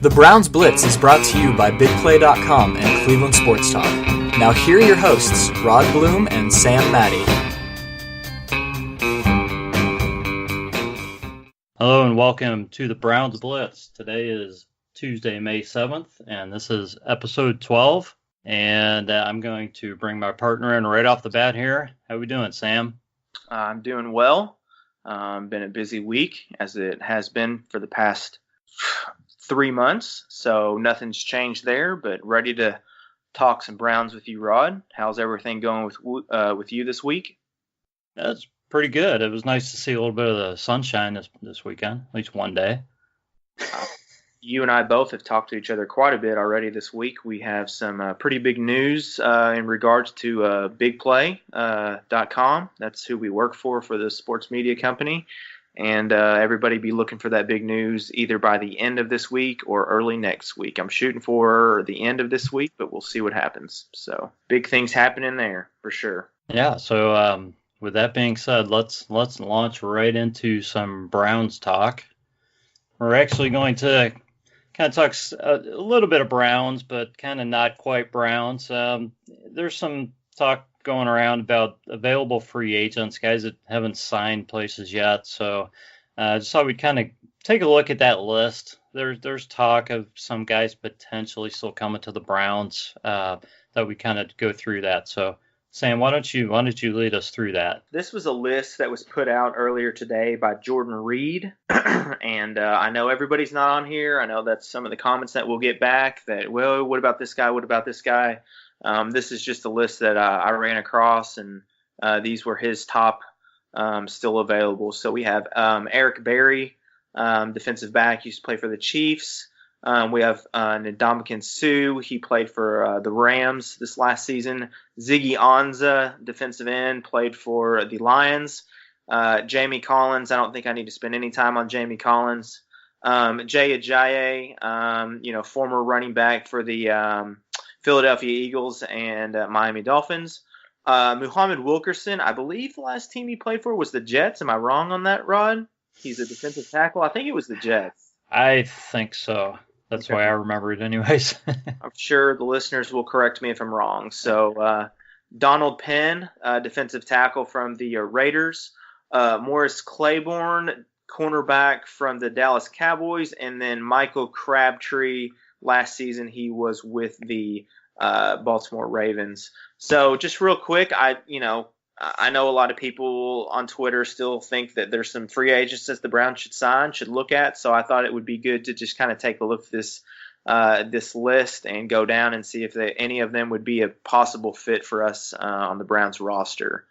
The Browns Blitz is brought to you by BigPlay.com and Cleveland Sports Talk. Now here are your hosts, Rod Bloom and Sam Maddie. Hello and welcome to the Browns Blitz. Today is Tuesday, May 7th, and this is episode 12. And I'm going to bring my partner in right off the bat here. How we doing, Sam? I'm doing well. Been a busy week, as it has been for the past 3 months, so nothing's changed there, but ready to talk some Browns with you, Rod. How's everything going with you this week? That's pretty good. It was nice to see a little bit of the sunshine this weekend, at least one day. You and I both have talked to each other quite a bit already this week. We have some pretty big news in regards to BigPlay.com. That's who we work for the sports media company. And everybody be looking for that big news either by the end of this week or early next week. I'm shooting for the end of this week, but we'll see what happens. So big things happening there for sure. Yeah, so with that being said, let's launch right into some Browns talk. We're actually going to kind of talk a little bit of Browns, but kind of not quite Browns. There's some talk going around about available free agents, guys that haven't signed places yet. So just thought we'd kind of take a look at that list. There's talk of some guys potentially still coming to the Browns that we kind of go through that. So Sam, why don't you lead us through that? This was a list that was put out earlier today by Jordan Reed, and I know everybody's not on here. I know that's some of the comments that we'll get back that, well, what about this guy? What about this guy? This is just a list that I ran across, and these were his top still available. So we have Eric Berry, defensive back, used to play for the Chiefs. We have Ndamukong Suh. He played for the Rams this last season. Ziggy Ansah, defensive end, played for the Lions. Jamie Collins. I don't think I need to spend any time on Jamie Collins. Jay Ajayi, former running back for the Philadelphia Eagles and Miami Dolphins. Muhammad Wilkerson, I believe the last team he played for was the Jets. Am I wrong on that, Rod? He's a defensive tackle. I think it was the Jets. I think so. That's okay. Why I remember it anyways. I'm sure the listeners will correct me if I'm wrong. So Donald Penn, defensive tackle from the Raiders. Morris Claiborne, cornerback from the Dallas Cowboys. And then Michael Crabtree. Last season, he was with the Baltimore Ravens. So just real quick, I know a lot of people on Twitter still think that there's some free agents that the Browns should look at. So I thought it would be good to just kind of take a look at this list and go down and see if any of them would be a possible fit for us on the Browns roster.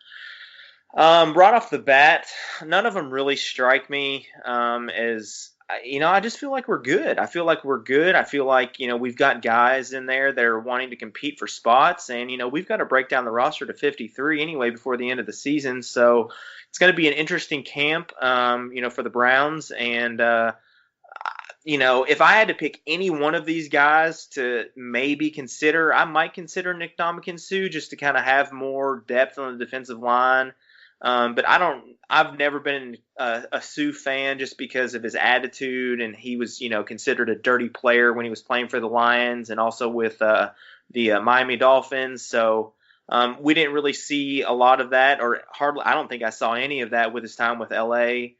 Right off the bat, none of them really strike me as I just feel like we're good. I feel like we've got guys in there that are wanting to compete for spots, and we've got to break down the roster to 53 anyway before the end of the season. So it's going to be an interesting camp, for the Browns. And if I had to pick any one of these guys to maybe consider, I might consider Ndamukong Suh just to kind of have more depth on the defensive line. But I've never been a Suh fan just because of his attitude, and he was, considered a dirty player when he was playing for the Lions and also with the Miami Dolphins. So we didn't really see a lot of that, or hardly. I don't think I saw any of that with his time with LA.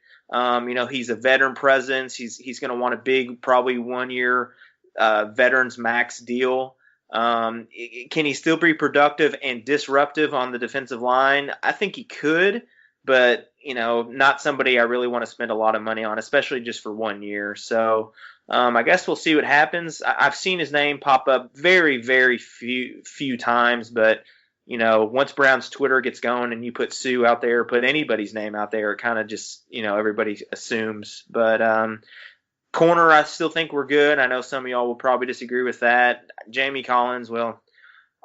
He's a veteran presence. He's going to want a big, probably 1 year veterans max deal. Can he still be productive and disruptive on the defensive line? I think he could, but not somebody I really want to spend a lot of money on, especially just for 1 year. So I guess we'll see what happens. I've seen his name pop up very, very few times, but once Brown's Twitter gets going and you put Suh out there, put anybody's name out there, it kind of just everybody assumes. But corner, I still think we're good. I know some of y'all will probably disagree with that. Jamie Collins, well,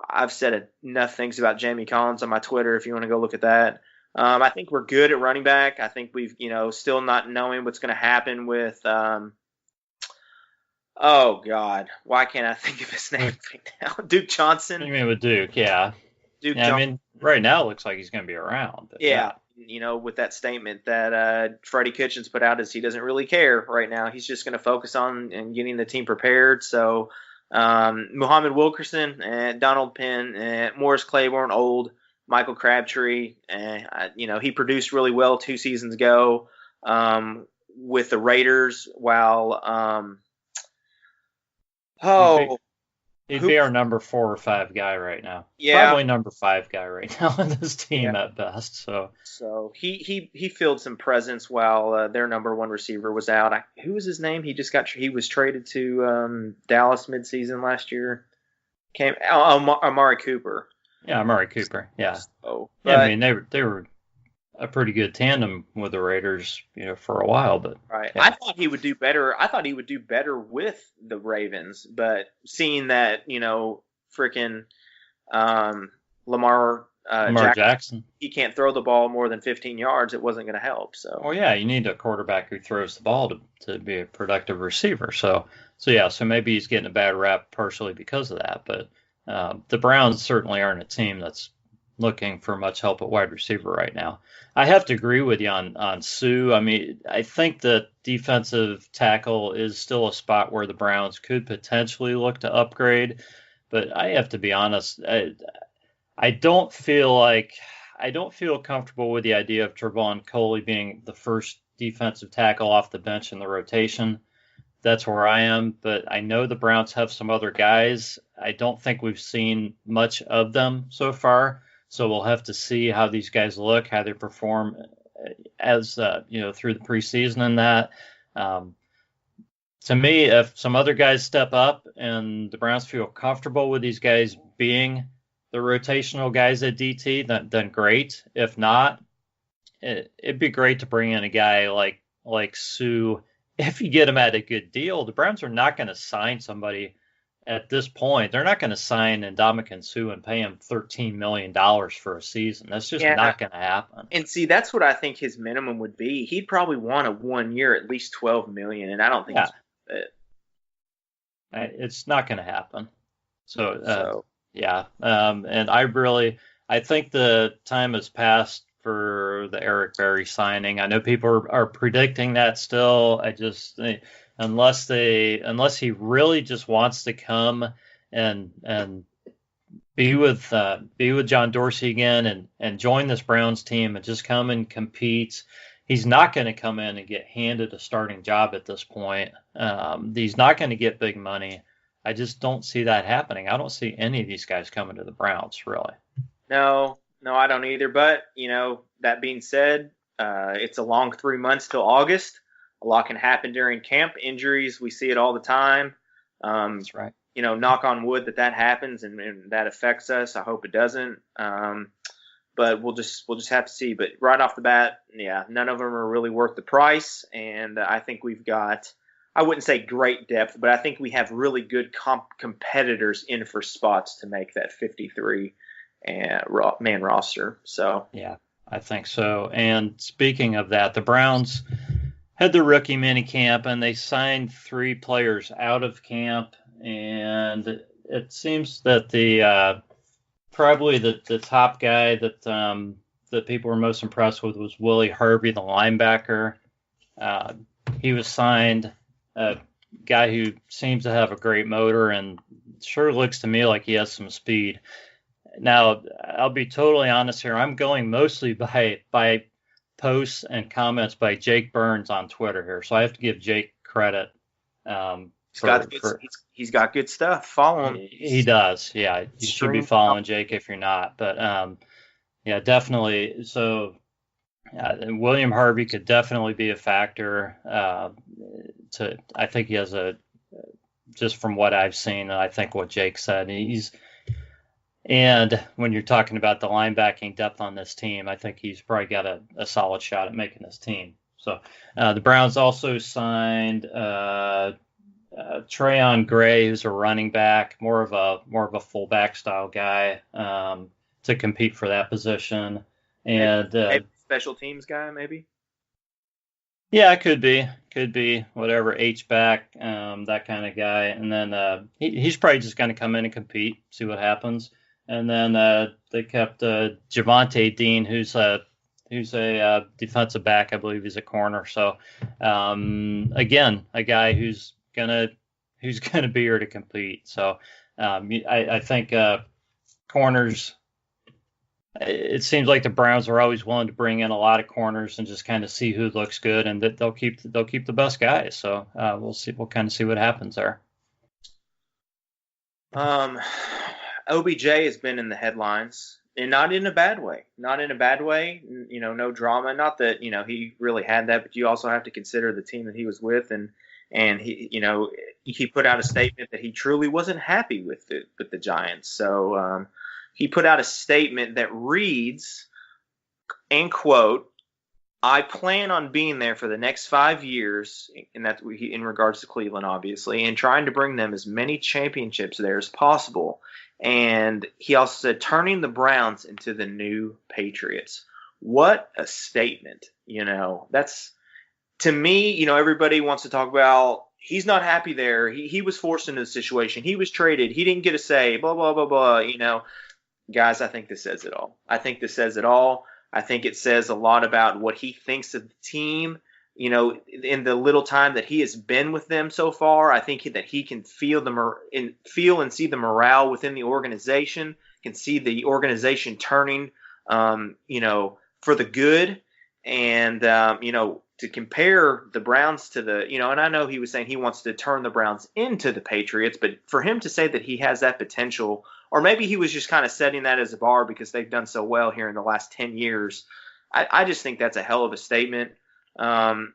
I've said enough things about Jamie Collins on my Twitter if you want to go look at that. I think we're good at running back. I think we've, still not knowing what's going to happen with, oh, God, why can't I think of his name right now? Duke Johnson. What do you mean with Duke? Yeah. Duke Johnson. I mean, right now it looks like he's going to be around. But yeah. with that statement that Freddie Kitchens put out, is he doesn't really care right now. He's just going to focus on and getting the team prepared. So Muhammad Wilkerson, Donald Penn, Morris Claiborne, old Michael Crabtree, he produced really well 2 seasons ago with the Raiders. While he'd be our number 4 or 5 guy right now. Yeah, probably number 5 guy right now on this team at best. So he filled some presence while their number 1 receiver was out. Who was his name? He was traded to Dallas midseason last year. Amari Cooper. Yeah, Amari Cooper. Yeah. So, I mean they were a pretty good tandem with the Raiders, for a while, but right. Yeah. I thought he would do better. I thought he would do better with the Ravens, but seeing that, freaking Lamar Jackson, he can't throw the ball more than 15 yards, it wasn't going to help. So. Well, yeah, you need a quarterback who throws the ball to be a productive receiver. So maybe he's getting a bad rap partially because of that, but the Browns certainly aren't a team that's looking for much help at wide receiver right now. I have to agree with you on Sue. I mean, I think that defensive tackle is still a spot where the Browns could potentially look to upgrade, but I have to be honest, I don't feel comfortable with the idea of Trevon Coley being the first defensive tackle off the bench in the rotation. That's where I am, but I know the Browns have some other guys. I don't think we've seen much of them so far. So we'll have to see how these guys look, how they perform as through the preseason and that. To me, if some other guys step up and the Browns feel comfortable with these guys being the rotational guys at DT, then great. If not, it'd be great to bring in a guy like Sue. If you get him at a good deal, the Browns are not going to sign somebody at this point. They're not going to sign Ndamukong Suh and pay him $13 million for a season. That's just not going to happen. And see, that's what I think his minimum would be. He'd probably want a 1 year, at least $12 million, and I don't think it's not going to happen. And I think the time has passed for the Eric Berry signing. I know people are predicting that still. I just think unless he really just wants to come and be with John Dorsey again and join this Browns team and just come and compete. He's not going to come in and get handed a starting job at this point. He's not going to get big money. I just don't see that happening. I don't see any of these guys coming to the Browns, really. No, I don't either. But, that being said, it's a long 3 months till August. A lot can happen during camp. Injuries, we see it all the time. That's right. Knock on wood that happens and that affects us. I hope it doesn't. But we'll just have to see. But right off the bat, none of them are really worth the price. And I think we've got, I wouldn't say great depth, but I think we have really good competitors in for spots to make that 53 man roster. So yeah, I think so. And speaking of that, the Browns had the rookie mini camp and they signed 3 players out of camp, and it seems that probably the top guy that people were most impressed with was Willie Harvey, the linebacker. He was signed, a guy who seems to have a great motor and sure looks to me like he has some speed. Now, I'll be totally honest here. I'm going mostly by posts and comments by Jake Burns on Twitter here, so I have to give Jake credit. He's got good stuff. Follow him. He does, yeah. You should be following Jake if you're not. But definitely. So William Harvey could definitely be a factor. I think he has just from what I've seen, and I think what Jake said, and when you're talking about the linebacking depth on this team, I think he's probably got a solid shot at making this team. So the Browns also signed Trayon Gray, who's a running back, more of a fullback style guy, to compete for that position. And maybe special teams guy, maybe. Yeah, it could be whatever, H-back, that kind of guy. And then he's probably just going to come in and compete, see what happens. And then they kept Javonte Dean, who's who's a defensive back. I believe he's a corner. So again, a guy who's gonna be here to compete. So I think corners. It seems like the Browns are always willing to bring in a lot of corners and just kind of see who looks good, and that they'll keep the best guys. So we'll see. We'll kind of see what happens there. OBJ has been in the headlines, and not in a bad way. Not in a bad way. No drama. Not that he really had that, but you also have to consider the team that he was with, and he put out a statement that he truly wasn't happy with the Giants. So he put out a statement that reads, and quote, "I plan on being there for the next 5 years," and that's in regards to Cleveland, obviously, and trying to bring them as many championships there as possible. And he also said, turning the Browns into the new Patriots. What a statement. That's, to me, everybody wants to talk about he's not happy there. He was forced into the situation. He was traded. He didn't get a say, blah, blah, blah, blah. Guys, I think this says it all. I think it says a lot about what he thinks of the team. In the little time that he has been with them so far, I think that he can feel and see the morale within the organization, can see the organization turning, for the good. And, to compare the Browns to and I know he was saying he wants to turn the Browns into the Patriots, but for him to say that he has that potential, or maybe he was just kind of setting that as a bar because they've done so well here in the last 10 years. I just think that's a hell of a statement. And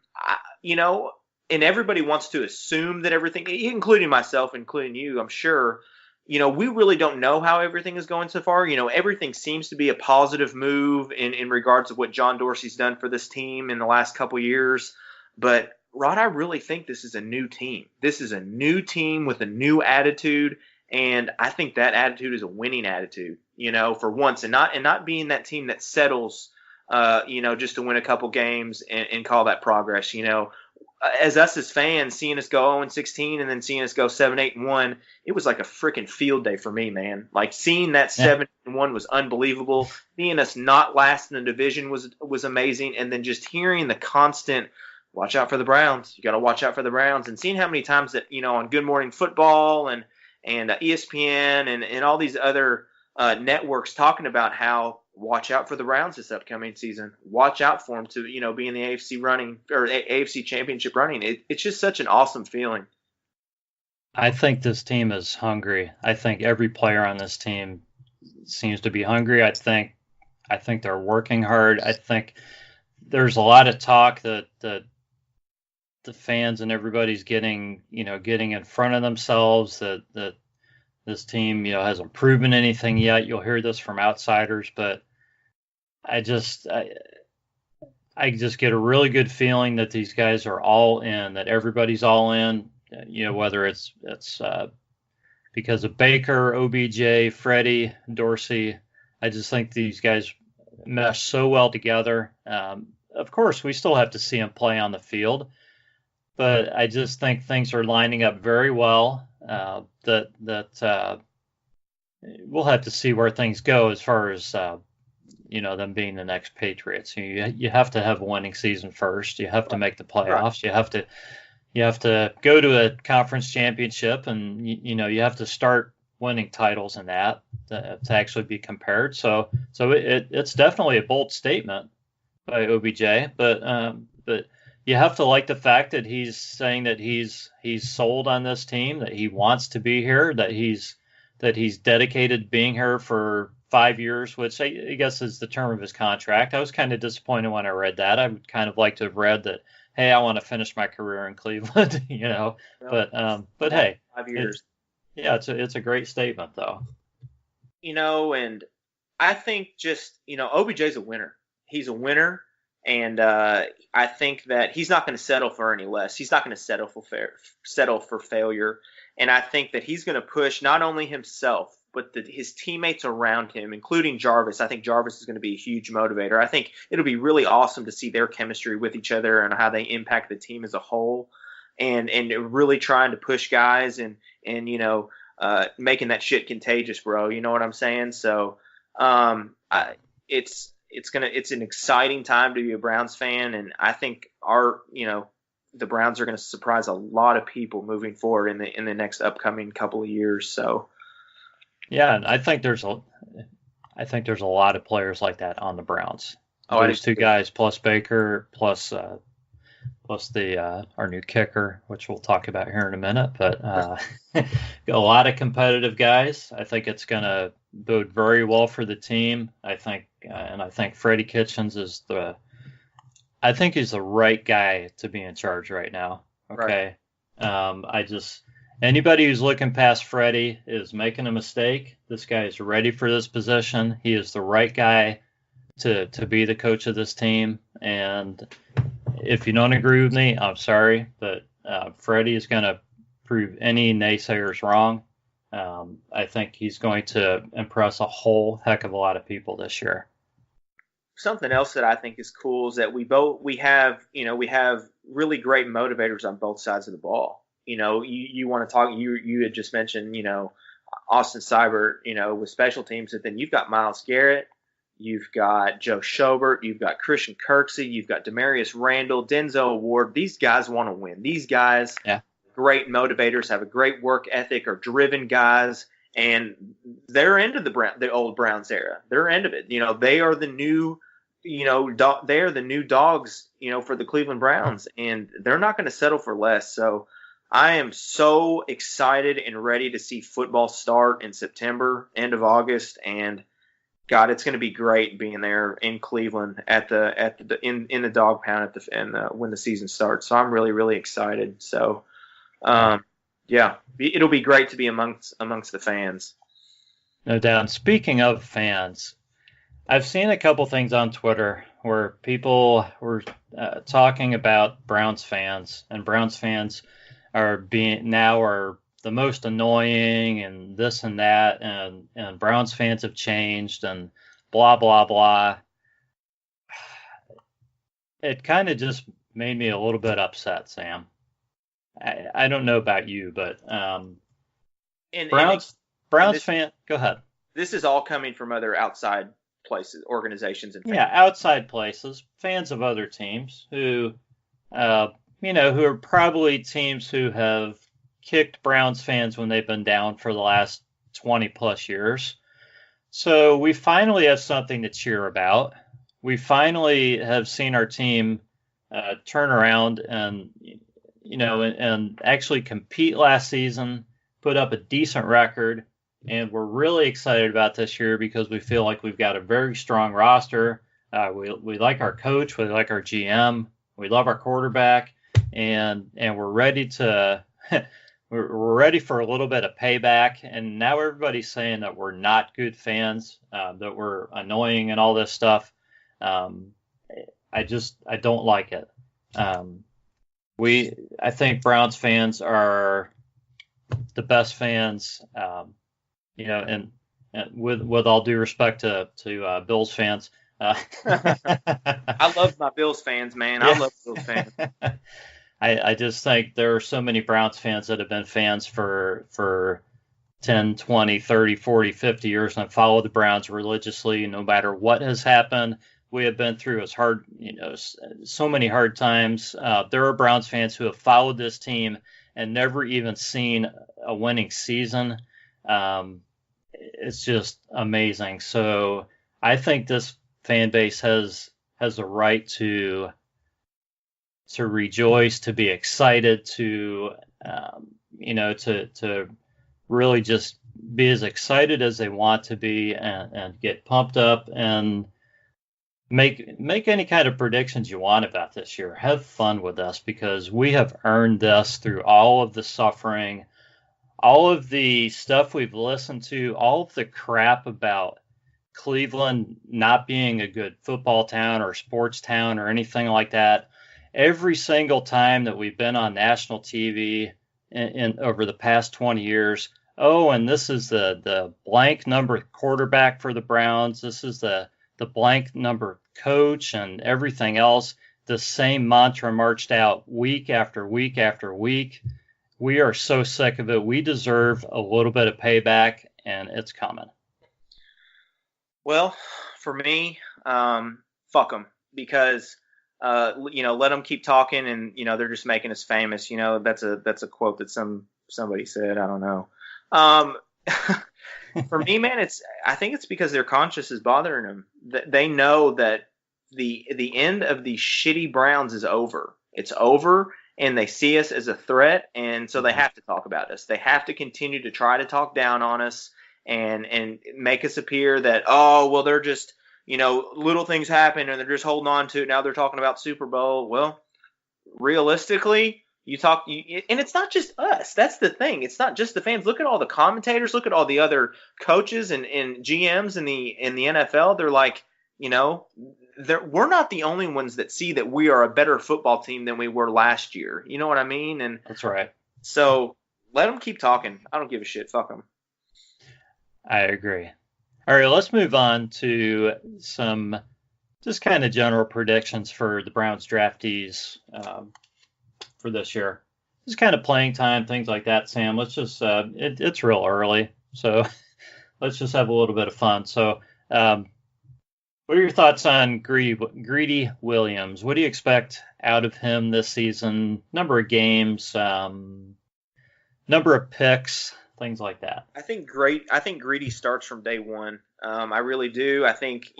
everybody wants to assume that everything, including myself, including you, I'm sure, we really don't know how everything is going so far. Everything seems to be a positive move in regards to what John Dorsey's done for this team in the last couple years. But Rod, I really think this is a new team. This is a new team with a new attitude. And I think that attitude is a winning attitude, for once, and not being that team that settles, just to win a couple games and call that progress. As us as fans, seeing us go 0-16 and then seeing us go 7-8-1, it was like a freaking field day for me, man. Like seeing that 7-1 was unbelievable. Seeing us not last in the division was amazing, and then just hearing the constant watch out for the Browns. You got to watch out for the Browns, and seeing how many times that on Good Morning Football and ESPN and all these other networks talking about how watch out for the Browns this upcoming season. Watch out for them to be in the AFC running or AFC Championship running. It's just such an awesome feeling. I think this team is hungry. I think every player on this team seems to be hungry. I think they're working hard. I think there's a lot of talk that the fans and everybody's getting in front of themselves, that this team, hasn't proven anything yet. You'll hear this from outsiders, but I just get a really good feeling that these guys are all in, that everybody's all in, whether it's because of Baker, OBJ, Freddie, Dorsey. I just think these guys mesh so well together. Of course, we still have to see them play on the field, but I just think things are lining up very well. That we'll have to see where things go as far as them being the next Patriots. You have to have a winning season first. You have to make the playoffs. Right. You have to go to a conference championship, and you have to start winning titles in that to actually be compared. So it's definitely a bold statement by OBJ, but you have to like the fact that he's saying that he's sold on this team, that he wants to be here, that he's dedicated being here for 5 years, which I guess is the term of his contract. I was kind of disappointed when I read that. I would kind of like to have read that, hey, I want to finish my career in Cleveland, But hey, 5 years. It's a great statement though. And I think just OBJ's a winner. He's a winner. And I think that he's not going to settle for any less. He's not going to settle for failure. And I think that he's going to push not only himself, but his teammates around him, including Jarvis. I think Jarvis is going to be a huge motivator. I think it'll be really awesome to see their chemistry with each other and how they impact the team as a whole, and really trying to push guys and making that shit contagious, bro. You know what I'm saying? So it's it's an exciting time to be a Browns fan, and I think the Browns are going to surprise a lot of people moving forward in the next upcoming couple of years. So, yeah, and I think there's a lot of players like that on the Browns. Those two guys plus Baker plus the our new kicker, which we'll talk about here in a minute. But a lot of competitive guys. I think it's going to bode very well for the team. I think Freddie Kitchens is he's the right guy to be in charge right now. Okay. Right. Anybody who's looking past Freddie is making a mistake. This guy is ready for this position. He is the right guy to be the coach of this team. And if you don't agree with me, I'm sorry, but Freddie is going to prove any naysayers wrong. I think he's going to impress a whole heck of a lot of people this year. Something else that I think is cool is that we have really great motivators on both sides of the ball. You want to talk, you had just mentioned, Austin Seibert, with special teams, but then you've got Myles Garrett, you've got Joe Schobert, you've got Christian Kirksey, you've got Demarius Randall, Denzel Ward. These guys want to win. These guys, great motivators, have a great work ethic, are driven guys, and they're into the old Browns era. They're into it. They are the new, they are the new dogs, for the Cleveland Browns, and they're not going to settle for less. So I am so excited and ready to see football start in September, end of August, and God, it's going to be great being there in Cleveland in the dog pound when the season starts. So I'm really, really excited. So, it'll be great to be amongst the fans. No doubt. Speaking of fans, I've seen a couple things on Twitter where people were talking about Browns fans, and Browns fans are the most annoying and this and that, and Browns fans have changed and blah, blah, blah. It kind of just made me a little bit upset, Sam. I don't know about you, but Browns fan, go ahead. This is all coming from other outside places, organizations, and fans. Yeah, outside places, fans of other teams who are probably teams who have kicked Browns fans when they've been down for the last 20 plus years. So we finally have something to cheer about. We finally have seen our team turn around and actually compete last season, put up a decent record, and we're really excited about this year because we feel like we've got a very strong roster. We like our coach, we like our GM, we love our quarterback, and we're ready to we're ready for a little bit of payback. And now everybody's saying that we're not good fans, that we're annoying and all this stuff. I don't like it. I think Browns fans are the best fans, and with all due respect to Bills fans. I love my Bills fans, man. I love Bills fans. I just think there are so many Browns fans that have been fans for 10, 20, 30, 40, 50 years and have followed the Browns religiously no matter what has happened. We have been through so many hard times. There are Browns fans who have followed this team and never even seen a winning season. It's just amazing. So I think this fan base has a right to rejoice, to be excited, to really just be as excited as they want to be and get pumped up and make any kind of predictions you want about this year. Have fun with us because we have earned this through all of the suffering, all of the stuff we've listened to, all of the crap about Cleveland not being a good football town or sports town or anything like that. Every single time that we've been on national TV in over the past 20 years, and this is the blank number quarterback for the Browns. This is the blank number coach and everything else. The same mantra marched out week after week after week. We are so sick of it. We deserve a little bit of payback, and it's coming. Well, for me, fuck them, because let them keep talking, and they're just making us famous. That's a quote that somebody said. I don't know. For me, man, I think it's because their conscience is bothering them. They know that the end of the shitty Browns is over. It's over, and they see us as a threat, and so they have to talk about us. They have to continue to try to talk down on us and make us appear that, oh, well, they're just, little things happen and they're just holding on to it. Now they're talking about Super Bowl. Well, realistically, and it's not just us. That's the thing. It's not just the fans. Look at all the commentators. Look at all the other coaches and GMs in the NFL. They're like, we're not the only ones that see that we are a better football team than we were last year. You know what I mean? And that's right. So let them keep talking. I don't give a shit. Fuck them. I agree. All right, let's move on to some just kind of general predictions for the Browns draftees for this year. Just kind of playing time, things like that, Sam. Let's just, it's real early, so let's just have a little bit of fun. So what are your thoughts on Greedy Williams? What do you expect out of him this season? Number of games, number of picks, things like that. I think Greedy starts from day one. I really do. I think,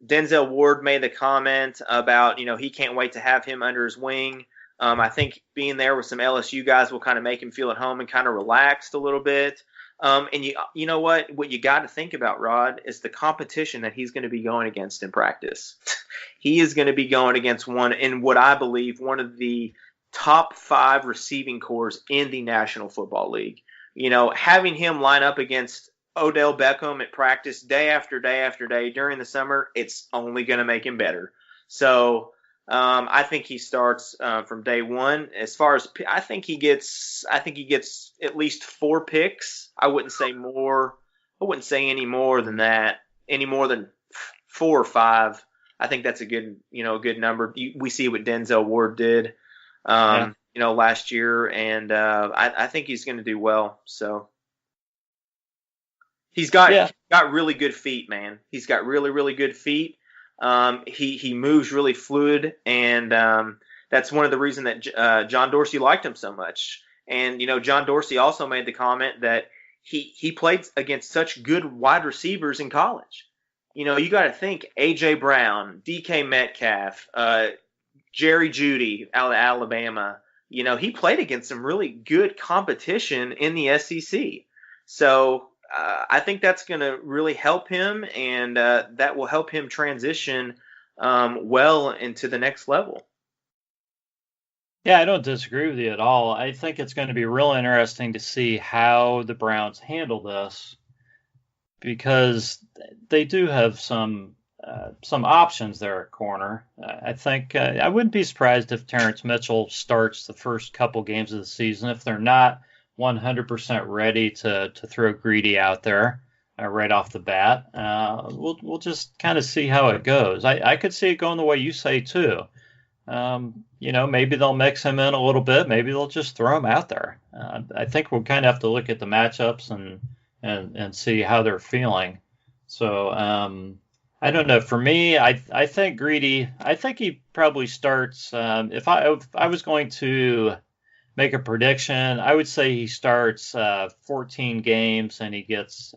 Denzel Ward made the comment about, he can't wait to have him under his wing. I think being there with some LSU guys will kind of make him feel at home and kind of relaxed a little bit. And you know what you got to think about, Rod, is the competition that he's going to be going against in practice. He is going to be going against one of the top 5 receiving corps in the National Football League. Having him line up against Odell Beckham at practice day after day after day during the summer, it's only going to make him better. So I think he starts from day one. As far as I think he gets at least 4 picks. I wouldn't say more. I wouldn't say any more than that. Any more than 4 or 5. I think that's a good number. We see what Denzel Ward did, last year, and I think he's going to do well. So he's got really good feet, man. He's got really, really good feet. He moves really fluid, and that's one of the reasons that John Dorsey liked him so much. And John Dorsey also made the comment that he played against such good wide receivers in college. You got to think A.J. Brown, D.K. Metcalf, Jerry Jeudy out of Alabama. He played against some really good competition in the SEC. So I think that's going to really help him, and that will help him transition well into the next level. Yeah, I don't disagree with you at all. I think it's going to be real interesting to see how the Browns handle this, because they do have some options there at corner. I think I wouldn't be surprised if Terrence Mitchell starts the first couple games of the season if they're not 100% ready to throw Greedy out there right off the bat. We'll just kind of see how it goes. I could see it going the way you say too. Maybe they'll mix him in a little bit. Maybe they'll just throw him out there. I think we'll kind of have to look at the matchups and see how they're feeling. So I don't know. For me, I think Greedy. I think he probably starts. If I was going to make a prediction, I would say he starts 14 games and he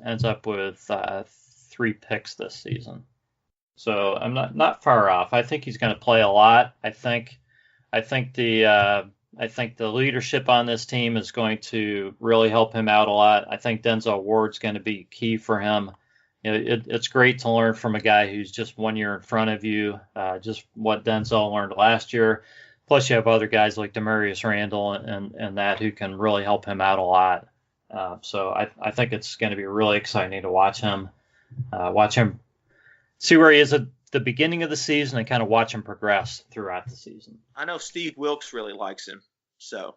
ends up with 3 picks this season. So I'm not far off. I think he's going to play a lot. I think the leadership on this team is going to really help him out a lot. I think Denzel Ward's going to be key for him. It's great to learn from a guy who's just 1 year in front of you, just what Denzel learned last year. Plus, you have other guys like Demarius Randall and that who can really help him out a lot. So I think it's going to be really exciting to watch him see where he is at the beginning of the season and kind of watch him progress throughout the season. I know Steve Wilkes really likes him, so.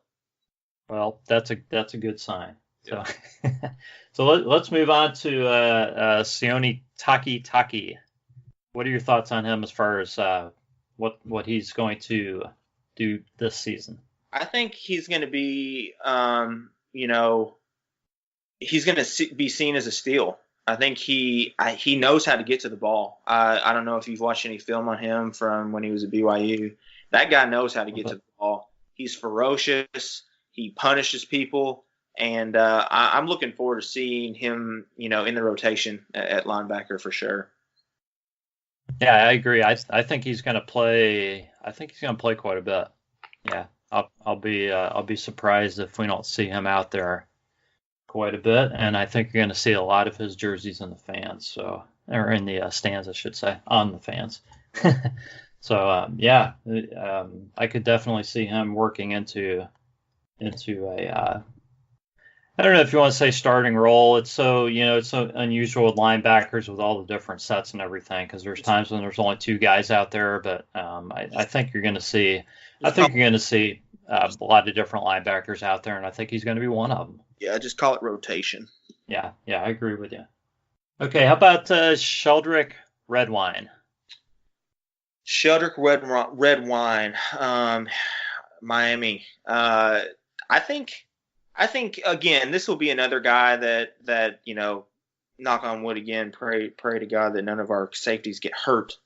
Well, that's a good sign. Yeah. So let's move on to Sione Taki. What are your thoughts on him as far as what he's going to do this season? I think he's going to be, he's going to be seen as a steal. I think he knows how to get to the ball. I don't know if you've watched any film on him from when he was at BYU. That guy knows how to get to the ball. He's ferocious. He punishes people, and I'm looking forward to seeing him, in the rotation at linebacker for sure. Yeah, I agree. I think he's going to play. I think he's going to play quite a bit. Yeah, I'll be surprised if we don't see him out there quite a bit, and I think you're going to see a lot of his jerseys in the fans, or in the stands, I should say, on the fans. So I could definitely see him working into a I don't know if you want to say starting role. It's so unusual with linebackers with all the different sets and everything, because there's times when there's only two guys out there, but I think you're going to see a lot of different linebackers out there, and I think he's going to be one of them. Yeah, just call it rotation. Yeah, I agree with you. Okay, how about Sheldrick Redwine? Sheldrick Redwine, Miami. I think again, this will be another guy that knock on wood again, pray to God that none of our safeties get hurt.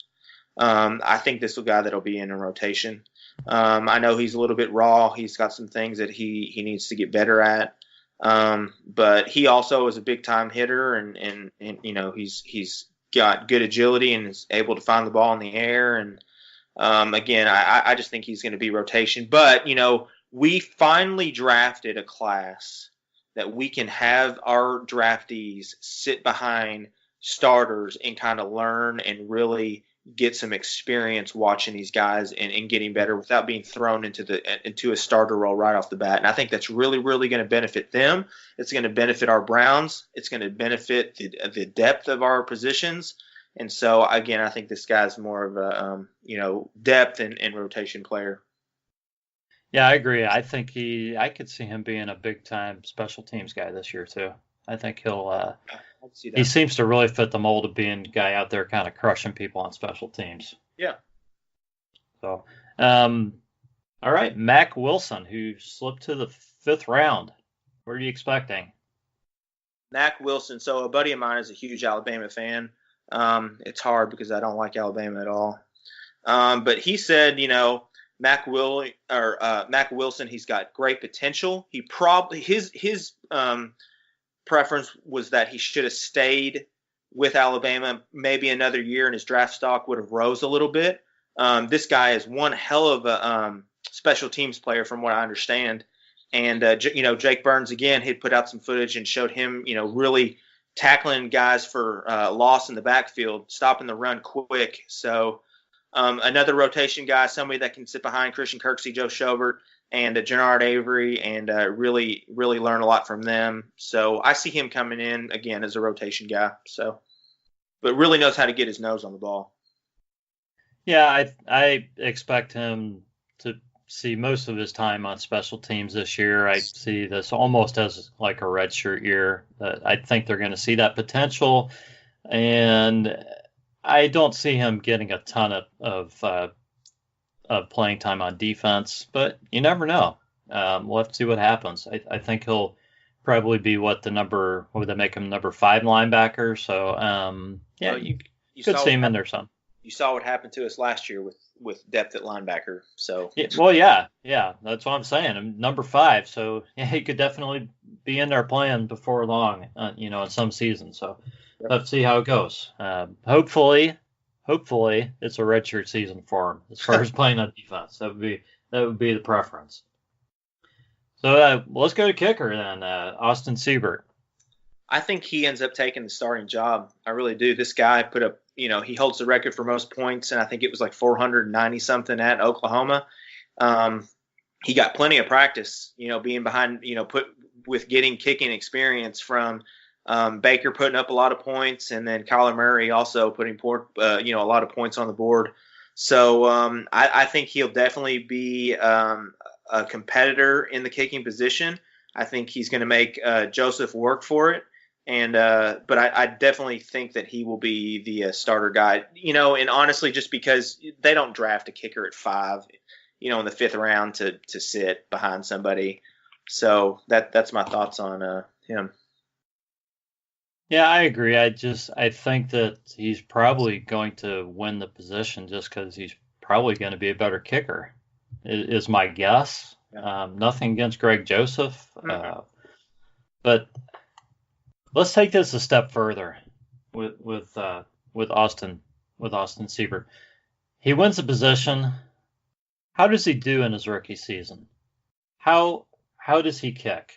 I think this is a guy that'll be in a rotation. I know he's a little bit raw. He's got some things that he needs to get better at. But he also is a big time hitter, and he's got good agility and is able to find the ball in the air. And again, I just think he's going to be rotation. But we finally drafted a class that we can have our draftees sit behind starters and kind of learn and really get some experience watching these guys and getting better without being thrown into a starter role right off the bat. And I think that's really, really going to benefit them. It's going to benefit our Browns. It's going to benefit the depth of our positions. And so, again, I think this guy's more of a, depth and rotation player. Yeah, I agree. I could see him being a big time special teams guy this year too. I think he seems to really fit the mold of being a guy out there kind of crushing people on special teams. Yeah. So, all right, Mac Wilson, who slipped to the 5th round. What are you expecting? Mac Wilson. So a buddy of mine is a huge Alabama fan. It's hard because I don't like Alabama at all. But he said, Mac Wilson, he's got great potential. He probably his preference was that he should have stayed with Alabama maybe another year, and his draft stock would have rose a little bit. This guy is one hell of a special teams player, from what I understand. And Jake Burns again, he put out some footage and showed him, really tackling guys for loss in the backfield, stopping the run quick. So. Another rotation guy, somebody that can sit behind Christian Kirksey, Joe Schobert, and Jannard Avery, and really, really learn a lot from them. So I see him coming in again as a rotation guy. So, but really knows how to get his nose on the ball. Yeah, I expect him to see most of his time on special teams this year. I see this almost as like a redshirt year. I think they're going to see that potential, and I don't see him getting a ton of playing time on defense, but you never know. We'll have to see what happens. I think he'll probably be what would they make him, number 5 linebacker? So you could see him in there some. You saw what happened to us last year with depth at linebacker. So yeah, that's what I'm saying. I'm number 5, so yeah, he could definitely be in there playing before long. In some seasons. So. Yep. Let's see how it goes. Hopefully it's a redshirt season for him as far as playing on defense. That would be the preference. So let's go to kicker then. Austin Seibert. I think he ends up taking the starting job. I really do. This guy put up, he holds the record for most points, and I think it was like 490 something at Oklahoma. He got plenty of practice, being behind, with getting kicking experience from. Baker putting up a lot of points, and then Kyler Murray also putting a lot of points on the board. So I think he'll definitely be a competitor in the kicking position. I think he's going to make Joseph work for it, but I definitely think that he will be the starter guy. And honestly, just because they don't draft a kicker at 5, in the 5th round to sit behind somebody. So that's my thoughts on him. Yeah, I agree. I think that he's probably going to win the position just because he's probably going to be a better kicker, is my guess. Yeah. Nothing against Greg Joseph, Mm-mm. but let's take this a step further with Austin Siebert. He wins the position. How does he do in his rookie season? How does he kick?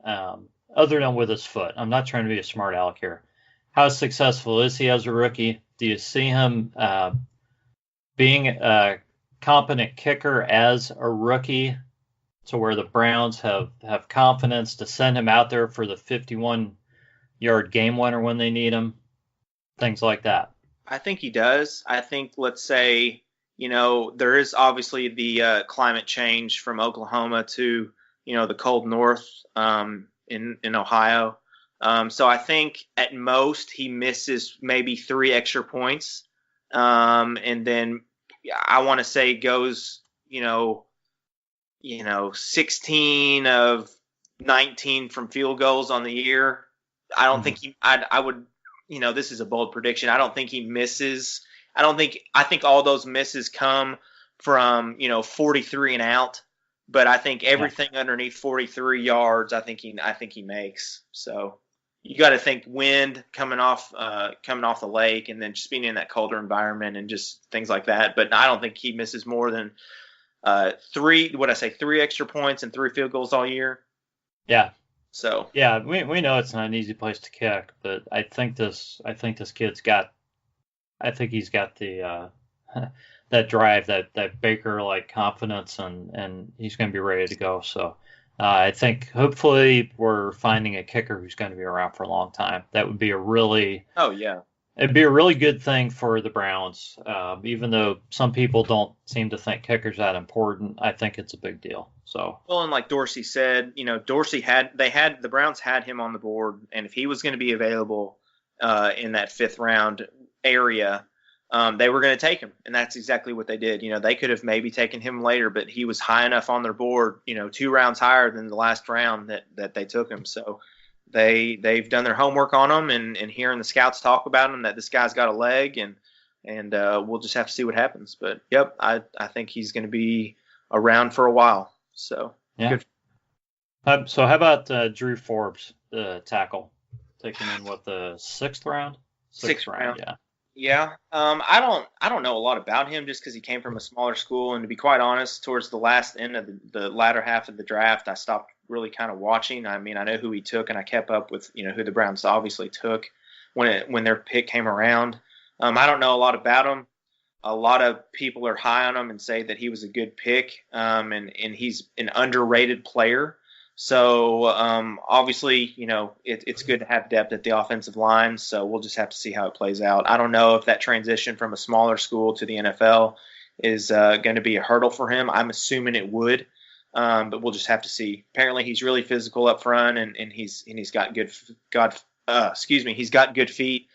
Other than with his foot. I'm not trying to be a smart aleck here. How successful is he as a rookie? Do you see him being a competent kicker as a rookie to where the Browns have confidence to send him out there for the 51-yard game winner when they need him? Things like that. I think he does. I think, let's say, there is obviously the climate change from Oklahoma to, the cold north in Ohio. So I think at most he misses maybe 3 extra points. And then I want to say goes, 16 of 19 from field goals on the year. I don't think I would, this is a bold prediction. I don't think he misses. I think all those misses come from, 43 and out, but I think everything underneath 43 yards, I think he makes. So you got to think wind coming off the lake, and then just being in that colder environment and just things like that. But I don't think he misses more than 3 extra points and 3 field goals all year. Yeah. So yeah, we know it's not an easy place to kick, but I think this kid's got. I think he's got the that drive, that Baker like confidence, and he's going to be ready to go. So I think hopefully we're finding a kicker who's going to be around for a long time. That would be it'd be a really good thing for the Browns. Even though some people don't seem to think kickers that important, I think it's a big deal. So well, and like Dorsey said, the Browns had him on the board, and if he was going to be available in that 5th round area, they were going to take him, and that's exactly what they did. They could have maybe taken him later, but he was high enough on their board, 2 rounds higher than the last round that they took him. So they've done their homework on him, and hearing the scouts talk about him, that this guy's got a leg, and we'll just have to see what happens. But yep, I think he's going to be around for a while. So yeah. Good. So how about Drew Forbes, the tackle, taken in the 6th round? 6th round. Yeah. Yeah. I don't know a lot about him just because he came from a smaller school, and to be quite honest, towards the last end of the latter half of the draft, I stopped really kind of watching. I mean, I know who he took, and I kept up with who the Browns obviously took when their pick came around. I don't know a lot about him. A lot of people are high on him and say that he was a good pick, and he's an underrated player. So obviously, it's good to have depth at the offensive line. So we'll just have to see how it plays out. I don't know if that transition from a smaller school to the NFL is going to be a hurdle for him. I'm assuming it would, but we'll just have to see. Apparently, he's really physical up front, and he's got he's got good feet.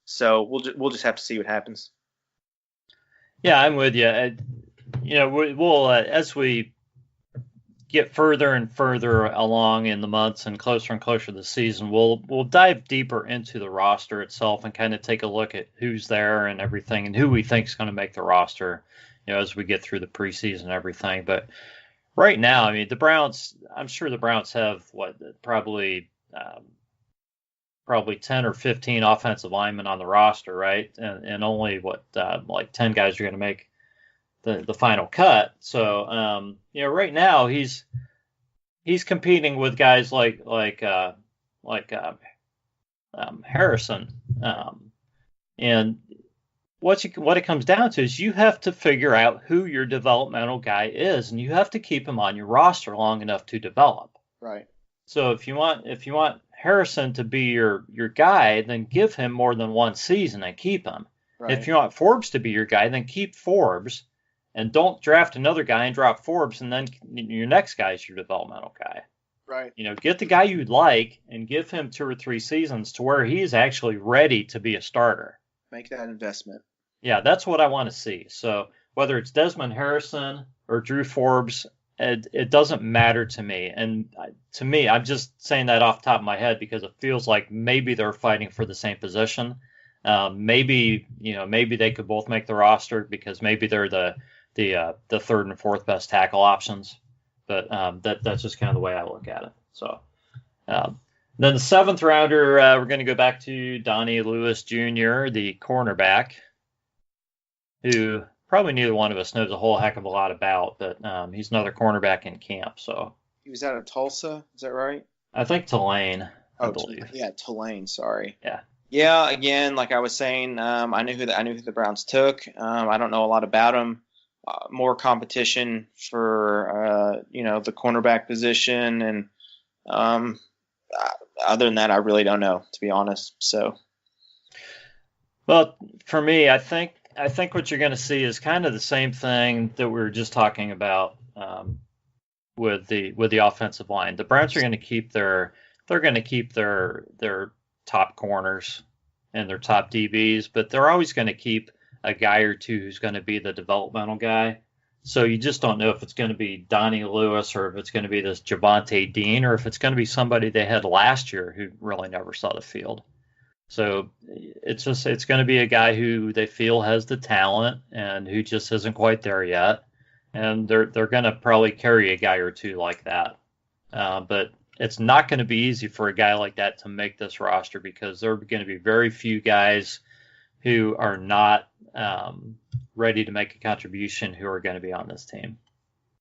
So we'll just have to see what happens. Yeah, I'm with you. We'll as we get further and further along in the months and closer to the season, we'll dive deeper into the roster itself and kind of take a look at who's there and everything and who we think is going to make the roster, as we get through the preseason and everything. But right now, I mean, I'm sure the Browns have probably 10 or 15 offensive linemen on the roster, right? And only 10 guys are going to make the final cut. So right now he's competing with guys like Harrison, and what it comes down to is you have to figure out who your developmental guy is, and you have to keep him on your roster long enough to develop. Right. So if you want Harrison to be your guy, then give him more than one season and keep him. Right. If you want Forbes to be your guy, then keep Forbes. And don't draft another guy and drop Forbes, and then your next guy is your developmental guy. Right. Get the guy you'd like and give him 2 or 3 seasons to where he is actually ready to be a starter. Make that investment. Yeah, that's what I want to see. So whether it's Desmond Harrison or Drew Forbes, it doesn't matter to me. And to me, I'm just saying that off the top of my head because it feels like maybe they're fighting for the same position. Maybe they could both make the roster because maybe they're the third and fourth best tackle options. But that's just kind of the way I look at it. So then the seventh rounder, we're going to go back to Donnie Lewis Jr., the cornerback, who probably neither one of us knows a whole heck of a lot about, but he's another cornerback in camp. So he was out of Tulsa, is that right? I think Tulane, I believe. Yeah, Tulane. Sorry. Yeah. Yeah. Again, like I was saying, I knew who the Browns took. I don't know a lot about them. More competition for the cornerback position, and other than that, I really don't know, to be honest. So, well, for me, I think what you're going to see is kind of the same thing that we were just talking about with the offensive line. The Browns are going to keep their top corners and their top DBs, but they're always going to keep a guy or two who's going to be the developmental guy. So you just don't know if it's going to be Donnie Lewis or if it's going to be this Javonte Dean or if it's going to be somebody they had last year who really never saw the field. So it's going to be a guy who they feel has the talent and who just isn't quite there yet. And they're going to probably carry a guy or two like that. But it's not going to be easy for a guy like that to make this roster because there are going to be very few guys who are not ready to make a contribution who are going to be on this team.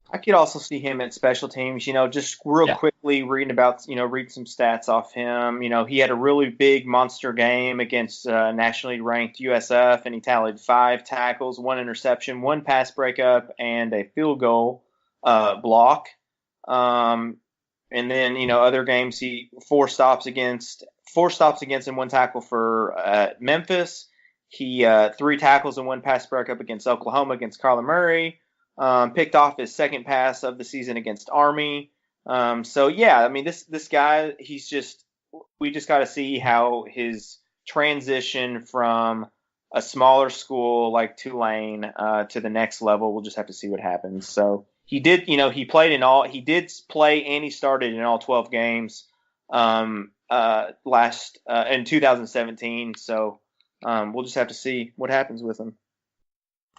I could also see him at special teams, just real quickly reading some stats off him. He had a really big monster game against nationally ranked USF, and he tallied 5 tackles, 1 interception, 1 pass breakup, and a field goal block. And then, other games, he 4 stops against and 1 tackle for Memphis. He 3 tackles and 1 pass breakup against Oklahoma against Kyler Murray. Picked off his second pass of the season against Army. This guy, we just got to see how his transition from a smaller school like Tulane to the next level. We'll just have to see what happens. So he did, he did play and he started in all 12 games in 2017. So we'll just have to see what happens with him.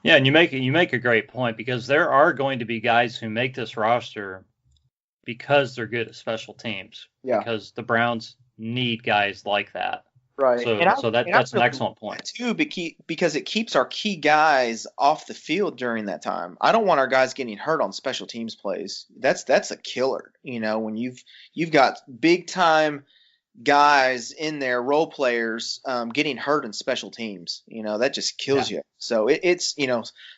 Yeah, and you make a great point because there are going to be guys who make this roster because they're good at special teams. Yeah. Because the Browns need guys like that. Right. So that's an excellent point too, because it keeps our key guys off the field during that time. I don't want our guys getting hurt on special teams plays. That's a killer. When you've got big time guys in there, role players, getting hurt in special teams, that just kills you. So it's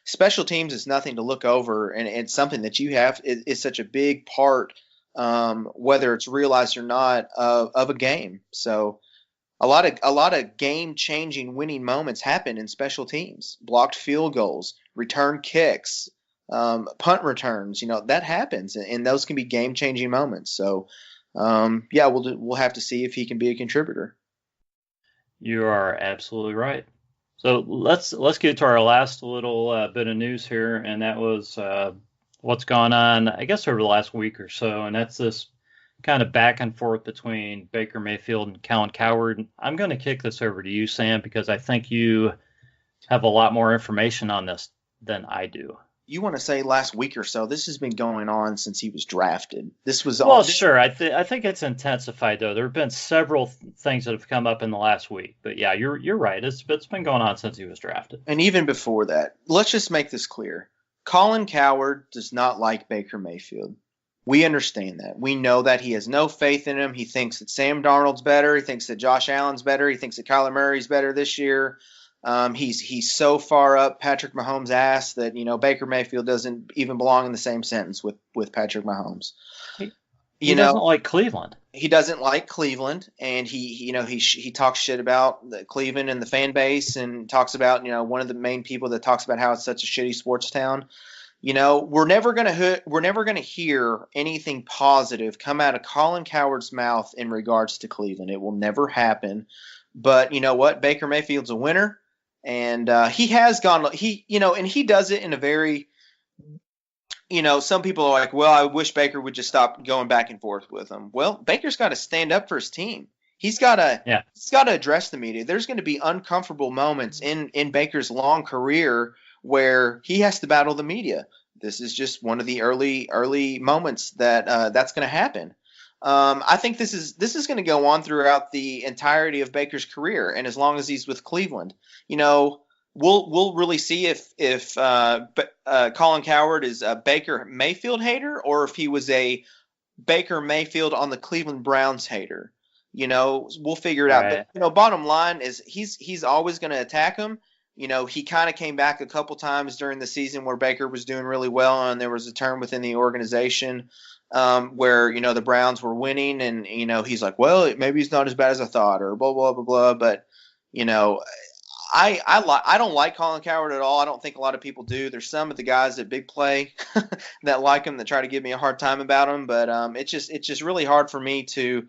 special teams is nothing to look over, and it's something that you have is such a big part, whether it's realized or not, of a game. So a lot of game changing winning moments happen in special teams, blocked field goals, return kicks, punt returns, that happens, and those can be game changing moments. So we'll have to see if he can be a contributor. You are absolutely right. So let's get to our last little bit of news here, and that was what's gone on, I guess, over the last week or so, and that's this kind of back and forth between Baker Mayfield and Colin Cowherd. I'm going to kick this over to you, Sam, because I think you have a lot more information on this than I do. You want to say last week or so? This has been going on since he was drafted. This was sure. I think it's intensified though. There have been several things that have come up in the last week. But yeah, you're right. It's been going on since he was drafted. And even before that, let's just make this clear: Colin Cowherd does not like Baker Mayfield. We understand that. We know that he has no faith in him. He thinks that Sam Darnold's better. He thinks that Josh Allen's better. He thinks that Kyler Murray's better this year. He's so far up Patrick Mahomes' ass that Baker Mayfield doesn't even belong in the same sentence with Patrick Mahomes. He doesn't like Cleveland. He doesn't like Cleveland, and he talks shit about Cleveland and the fan base, and talks about one of the main people that talks about how it's such a shitty sports town. We're never gonna hear anything positive come out of Colin Cowherd's mouth in regards to Cleveland. It will never happen. But you know what? Baker Mayfield's a winner. And he has gone, and he does it in a very some people are like, well, I wish Baker would just stop going back and forth with him. Well, Baker's got to stand up for his team. He's got to address the media. There's going to be uncomfortable moments in Baker's long career where he has to battle the media. This is just one of the early moments that's going to happen. I think this is going to go on throughout the entirety of Baker's career, and as long as he's with Cleveland, we'll really see if Colin Cowherd is a Baker Mayfield hater or if he was a Baker Mayfield on the Cleveland Browns hater. We'll figure it out. But bottom line is he's always going to attack him. He kind of came back a couple times during the season where Baker was doing really well, and there was a term within the organization where the Browns were winning, and he's like, well, maybe he's not as bad as I thought, or blah blah blah blah. But I don't like Colin Cowherd at all. I don't think a lot of people do. There's some of the guys at Big Play that like him that try to give me a hard time about him, but it's just really hard for me to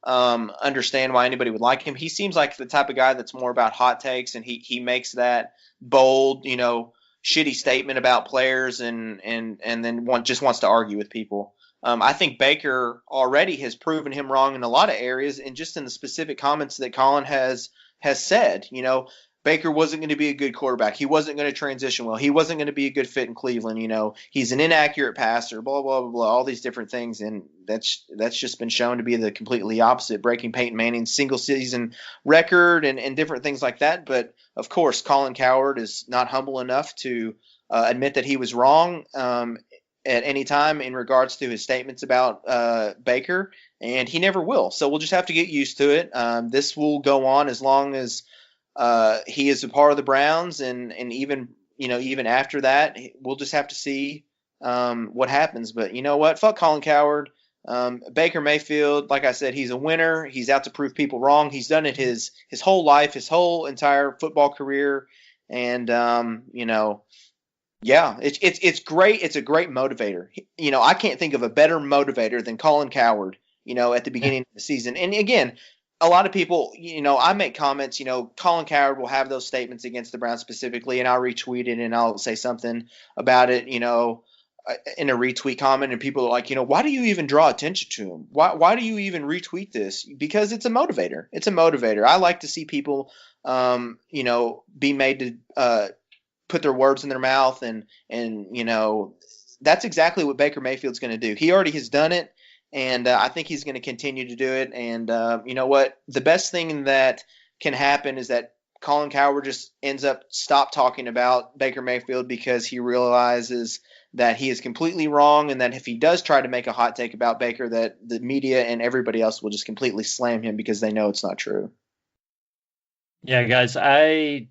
understand why anybody would like him. He seems like the type of guy that's more about hot takes, and he makes that bold, shitty statement about players and then just wants to argue with people. I think Baker already has proven him wrong in a lot of areas, and just in the specific comments that Colin has said. Baker wasn't going to be a good quarterback. He wasn't going to transition well. He wasn't going to be a good fit in Cleveland. He's an inaccurate passer, blah, blah, blah, blah, all these different things. And that's just been shown to be the completely opposite, breaking Peyton Manning's single season record and different things like that. But of course, Colin Cowherd is not humble enough to admit that he was wrong at any time in regards to his statements about Baker, and he never will. So we'll just have to get used to it. This will go on as long as he is a part of the Browns, and even after that, we'll just have to see what happens. But you know what? Fuck Colin Cowherd. Baker Mayfield, like I said, he's a winner. He's out to prove people wrong. He's done it his whole life, his whole entire football career, and yeah, it's great. It's a great motivator. I can't think of a better motivator than Colin Cowherd. At the beginning of the season, and again, a lot of people, I make comments, Colin Cowherd will have those statements against the Browns specifically, and I'll retweet it and I'll say something about it, in a retweet comment, and people are like, why do you even draw attention to him? Why do you even retweet this? Because it's a motivator. It's a motivator. I like to see people, be made to put their words in their mouth, and that's exactly what Baker Mayfield's going to do. He already has done it. And I think he's going to continue to do it. And you know what? The best thing that can happen is that Colin Cowherd just ends up stop talking about Baker Mayfield because he realizes that he is completely wrong, and that if he does try to make a hot take about Baker, that the media and everybody else will just completely slam him because they know it's not true. Yeah, guys, I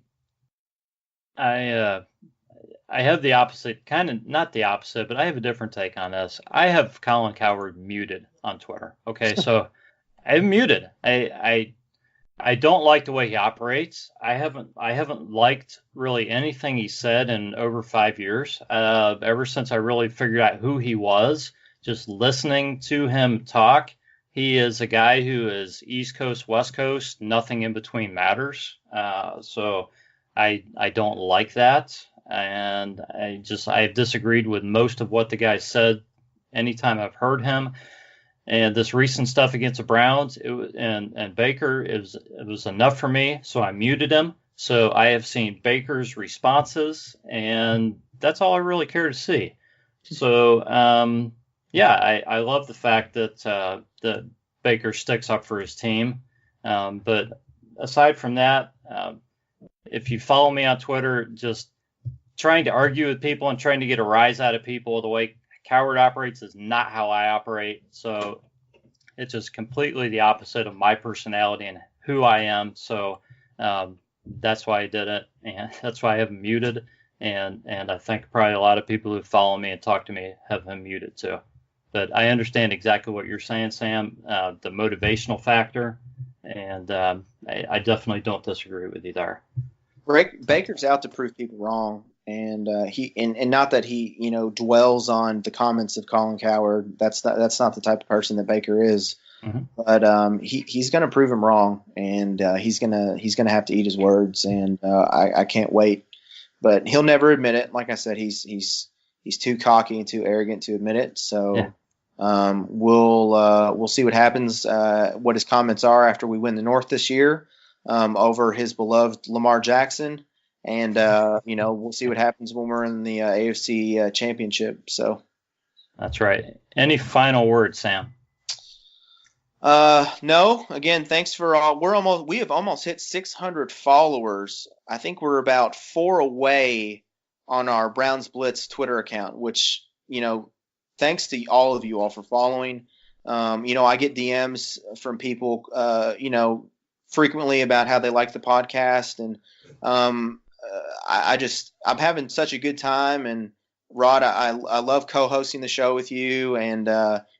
have the opposite, kind of not the opposite, but I have a different take on this. I have Colin Cowherd muted on Twitter. Okay, so I'm muted. I don't like the way he operates. I haven't liked really anything he said in over 5 years. Ever since I really figured out who he was, just listening to him talk. He is a guy who is East Coast, West Coast, nothing in between matters. So I don't like that. And I've disagreed with most of what the guy said anytime I've heard him. And this recent stuff against the Browns and Baker, it was enough for me, so I muted him. So I have seen Baker's responses, and that's all I really care to see. So, I love the fact that Baker sticks up for his team. But aside from that, if you follow me on Twitter, just trying to argue with people and trying to get a rise out of people the way Cowherd operates is not how I operate. So it's just completely the opposite of my personality and who I am. So that's why I did it, and that's why I have him muted. And I think probably a lot of people who follow me and talk to me have him muted too. But I understand exactly what you're saying, Sam, the motivational factor, and I definitely don't disagree with you there. Baker's out to prove people wrong. And and not that he dwells on the comments of Colin Cowherd. That's not the type of person that Baker is. Mm-hmm. But he's going to prove him wrong, and he's gonna have to eat his words. And I can't wait. But he'll never admit it. Like I said, he's he's too cocky and too arrogant to admit it. So Yeah. we'll see what happens, what his comments are after we win the North this year over his beloved Lamar Jackson. And, we'll see what happens when we're in the AFC championship. So That's right. Any final words, Sam? no, again, thanks for all. We have almost hit 600 followers. I think we're about 4 away on our Browns Blitz Twitter account, which, thanks to all of you all for following. I get DMs from people, frequently about how they like the podcast, and I'm having such a good time. And Rod, I love co-hosting the show with you, and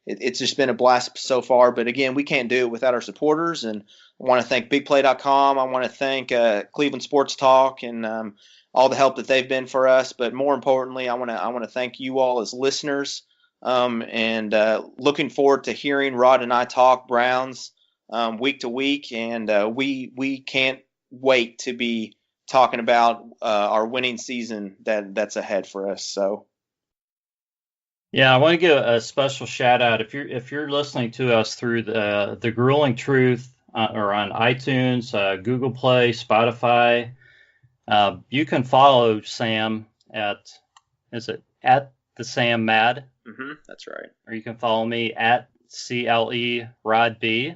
it's just been a blast so far. But again, we can't do it without our supporters, and I want to thank BigPlay.com. I want to thank Cleveland Sports Talk and all the help that they've been for us. But more importantly, I want to thank you all as listeners, and looking forward to hearing Rod and I talk Browns week to week, and we can't wait to be talking about our winning season that's ahead for us. So, Yeah, I want to give a special shout out if you're listening to us through the Grueling Truth or on iTunes, Google Play, Spotify. You can follow Sam at the Sam Mad? Mm-hmm, that's right. Or you can follow me at CLE Rod B.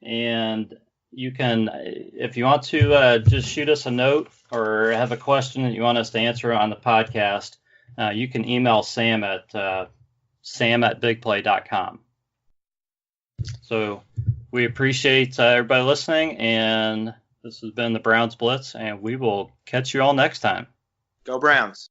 And you can, if you want to just shoot us a note or have a question that you want us to answer on the podcast, you can email Sam at sam@bigplay.com. So we appreciate everybody listening, and this has been the Browns Blitz, and we will catch you all next time. Go Browns.